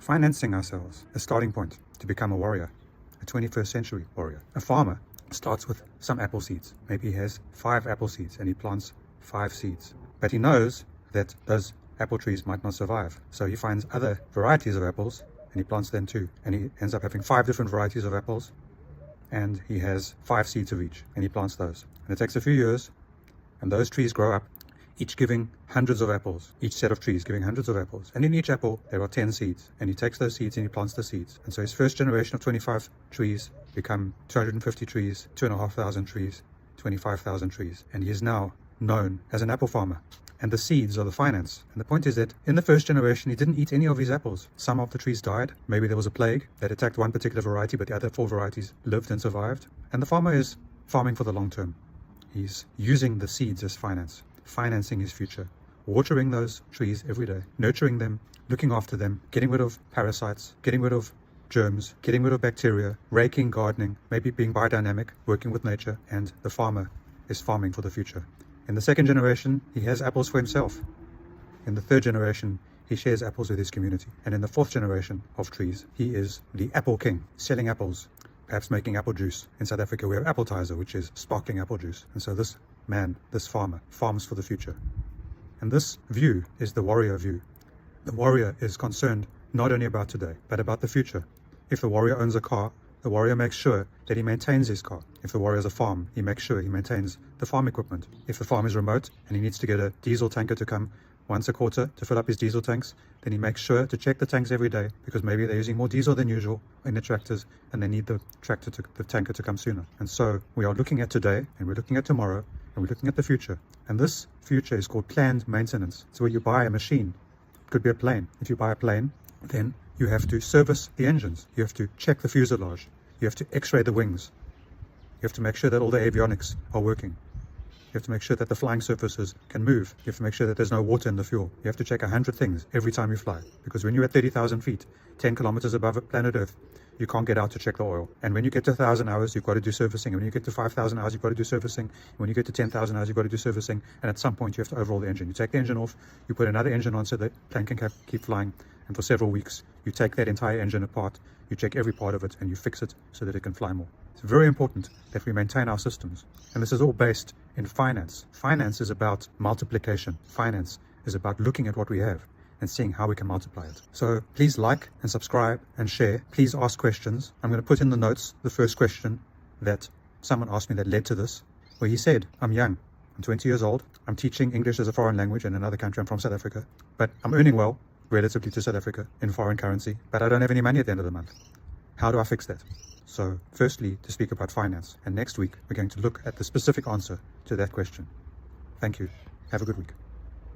financing ourselves, a starting point to become a warrior, a 21st century warrior. A farmer starts with some apple seeds. Maybe he has 5 apple seeds and he plants 5 seeds. But he knows that those apple trees might not survive. So he finds other varieties of apples and he plants them too. And he ends up having 5 different varieties of apples, and he has 5 seeds of each, and he plants those. And it takes a few years, and those trees grow up, each giving hundreds of apples, each set of trees giving hundreds of apples. And in each apple, there are 10 seeds. And he takes those seeds and he plants the seeds. And so his first generation of 25 trees become 250 trees, 2,500 trees, 25,000 trees. And he is now known as an apple farmer. And the seeds are the finance. And the point is that in the first generation, he didn't eat any of his apples. Some of the trees died. Maybe there was a plague that attacked one particular variety, but the other 4 varieties lived and survived. And the farmer is farming for the long term. He's using the seeds as finance, financing his future, watering those trees every day, nurturing them, looking after them, getting rid of parasites, getting rid of germs, getting rid of bacteria, raking, gardening, maybe being biodynamic, working with nature. And the farmer is farming for the future. In the second generation, he has apples for himself. In the third generation, he shares apples with his community. And in the fourth generation of trees, he is the apple king, selling apples, perhaps making apple juice. In South Africa, we have appetizer, which is sparkling apple juice. And so this man, this farmer, farms for the future. And this view is the warrior view. The warrior is concerned not only about today, but about the future. If the warrior owns a car, the warrior makes sure that he maintains his car. If the warrior has a farm, he makes sure he maintains the farm equipment. If the farm is remote and he needs to get a diesel tanker to come once a quarter to fill up his diesel tanks, then he makes sure to check the tanks every day, because maybe they're using more diesel than usual in the tractors and they need the tanker to come sooner. And so we are looking at today, and we're looking at tomorrow, and we're looking at the future. And this future is called planned maintenance. It's where you buy a machine. It could be a plane. If you buy a plane, then you have to service the engines. You have to check the fuselage. You have to x-ray the wings. You have to make sure that all the avionics are working. You have to make sure that the flying surfaces can move. You have to make sure that there's no water in the fuel. You have to check 100 things every time you fly. Because when you're at 30,000 feet, 10 kilometers above planet Earth, you can't get out to check the oil. And when you get to 1,000 hours, you've got to do servicing. And when you get to 5,000 hours, you've got to do servicing. And when you get to 10,000 hours, you've got to do servicing. And at some point, you have to overhaul the engine. You take the engine off, you put another engine on so the plane can keep flying. And for several weeks, you take that entire engine apart, you check every part of it, and you fix it so that it can fly more. It's very important that we maintain our systems. And this is all based in finance. Finance is about multiplication. Finance is about looking at what we have and seeing how we can multiply it. So please like and subscribe and share. Please ask questions. I'm going to put in the notes the first question that someone asked me that led to this, where he said, I'm young, I'm 20 years old, I'm teaching English as a foreign language in another country, I'm from South Africa, but I'm earning well relatively to South Africa in foreign currency, but I don't have any money at the end of the month. How do I fix that? So firstly, to speak about finance, and next week we're going to look at the specific answer to that question. Thank you. Have a good week.